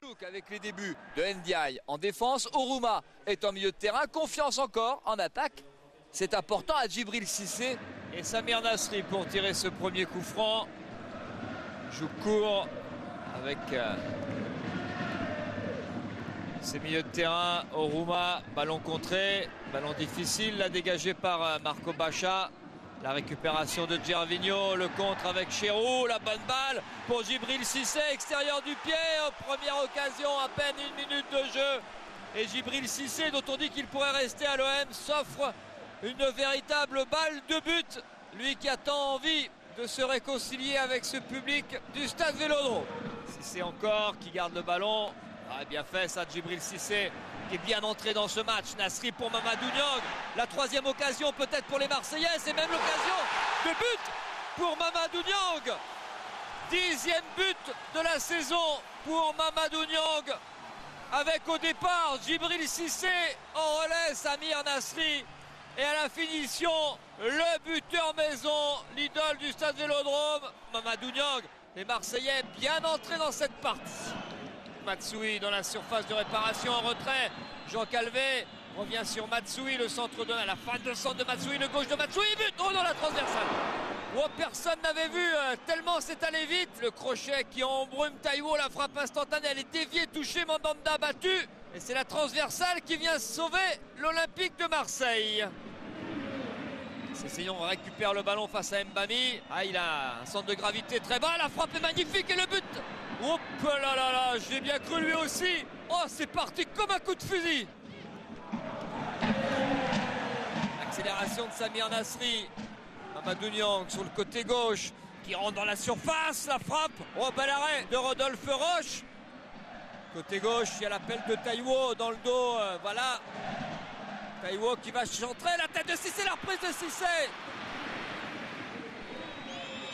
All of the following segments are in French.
look avec les débuts de Ndiaye en défense. Ourouma est en milieu de terrain. Confiance encore en attaque. C'est important à Djibril Cissé. Et Samir Nasri pour tirer ce premier coup franc. Joue court avec ses milieux de terrain. Ourouma, ballon contré, ballon difficile, là dégagé par Marco Baccia. La récupération de Gervinho, le contre avec Cherou, la bonne balle pour Djibril Cissé, extérieur du pied, première occasion, à peine 1 minute de jeu. Et Djibril Cissé, dont on dit qu'il pourrait rester à l'OM, s'offre une véritable balle de but. Lui qui a tant envie de se réconcilier avec ce public du stade Vélodrome. Cissé encore qui garde le ballon. Ah, bien fait ça, Djibril Cissé qui est bien entré dans ce match. Nasri pour Mamadou Niang. La troisième occasion peut-être pour les Marseillais. C'est même l'occasion de but pour Mamadou Niang. 10e but de la saison pour Mamadou Niang. Avec au départ Djibril Cissé, en relais Samir Nasri. Et à la finition, le buteur maison, l'idole du stade Vélodrome, Mamadou Niang. Les Marseillais bien entrés dans cette partie. Matsui dans la surface de réparation en retrait. Jean Calvé revient sur Matsui, le centre de la fin de centre de Matsui, le gauche de Matsui, but dans la transversale. Oh, personne n'avait vu tellement c'est allé vite. Le crochet qui embrume Taïwo, la frappe instantanée, elle est déviée, touchée, Mandanda battu. Et c'est la transversale qui vient sauver l'Olympique de Marseille. Cessignon récupère le ballon face à Mbami. Ah, il a un centre de gravité très bas, la frappe est magnifique et le but. Hop là là là, j'ai bien cru lui aussi. Oh, c'est parti comme un coup de fusil. Accélération de Samir Nasri. Mamadou Niang sur le côté gauche qui rentre dans la surface, la frappe. Oh, bel arrêt de Rodolphe Roche. Côté gauche, il y a l'appel de Taïwo dans le dos, voilà. Taïwo qui va centrer, la tête de Cissé, la reprise de Cissé.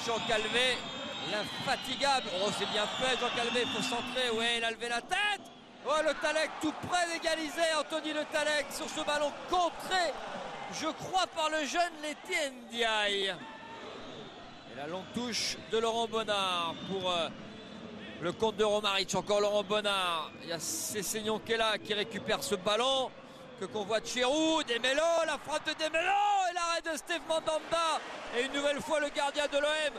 Jean Calvé, l'infatigable. Oh, c'est bien fait, Jean Calvé, il faut centrer. Ouais, il a levé la tête. Oh, Le Tallec tout près d'égaliser. Anthony Le Tallec sur ce ballon contré, je crois, par le jeune Letty Ndiaye. Et la longue touche de Laurent Bonnard pour le compte de Romaric. Encore Laurent Bonnard. Il y a Cessignon qui est là, qui récupère ce ballon. Que convoite Cherou, Demelo, la frappe de Demelo et l'arrêt de Steve Mandanda. Et une nouvelle fois le gardien de l'OM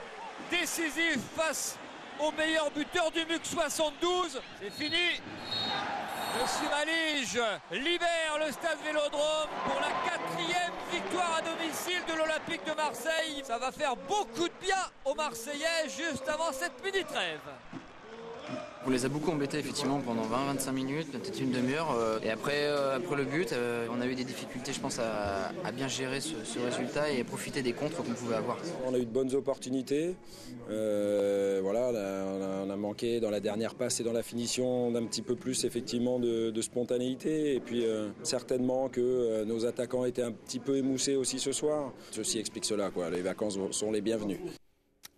décisif face au meilleur buteur du MUC 72. C'est fini. Monsieur Malige libère le stade Vélodrome pour la 4e victoire à domicile de l'Olympique de Marseille. Ça va faire beaucoup de bien aux Marseillais juste avant cette mini-trêve. On les a beaucoup embêtés effectivement pendant 20-25 minutes, peut-être une demi-heure. Et après le but, on a eu des difficultés, je pense, à bien gérer ce résultat et profiter des contres qu'on pouvait avoir. On a eu de bonnes opportunités. Voilà, on a manqué dans la dernière passe et dans la finition d'un petit peu plus effectivement de spontanéité. Et puis certainement que nos attaquants étaient un petit peu émoussés aussi ce soir. Ceci explique cela, quoi. Les vacances sont les bienvenues.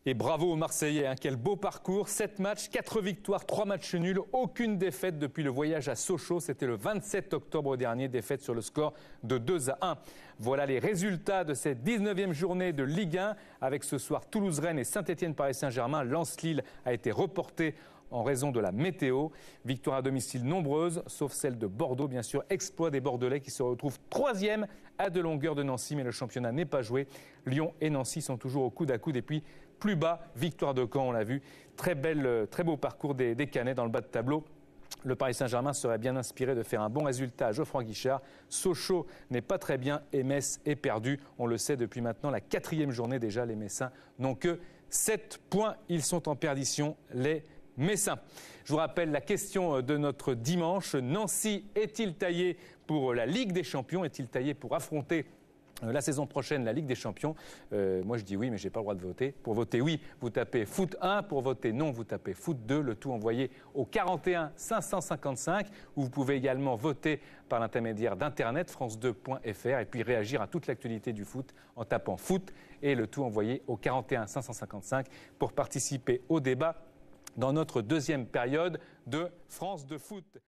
Et bravo aux Marseillais, hein. Quel beau parcours, 7 matchs, 4 victoires, 3 matchs nuls, aucune défaite depuis le voyage à Sochaux. C'était le 27 octobre dernier, défaite sur le score de 2-1. Voilà les résultats de cette 19e journée de Ligue 1, avec ce soir Toulouse-Rennes et Saint-Étienne-Paris Saint-Germain. Lens-Lille a été reporté en raison de la météo. Victoire à domicile nombreuse, sauf celle de Bordeaux, bien sûr. Exploit des Bordelais qui se retrouvent 3e à 2 longueurs de Nancy, mais le championnat n'est pas joué. Lyon et Nancy sont toujours au coude à coude. Et puis, plus bas, victoire de Caen, on l'a vu. Très beau parcours des Canets dans le bas de tableau. Le Paris Saint-Germain serait bien inspiré de faire un bon résultat à Geoffroy Guichard. Sochaux n'est pas très bien et Metz est perdu. On le sait depuis maintenant la 4e journée déjà. Les Messins n'ont que 7 points. Ils sont en perdition, les Messins. Je vous rappelle la question de notre dimanche. Nancy est-il taillé pour la Ligue des Champions? Est-il taillé pour affronter la saison prochaine, la Ligue des Champions? Moi, je dis oui, mais je n'ai pas le droit de voter. Pour voter oui, vous tapez foot 1. Pour voter non, vous tapez foot 2. Le tout envoyé au 41 555. Où vous pouvez également voter par l'intermédiaire d'Internet, france2.fr. Et puis réagir à toute l'actualité du foot en tapant foot. Et le tout envoyé au 41 555 pour participer au débat dans notre deuxième période de France de foot.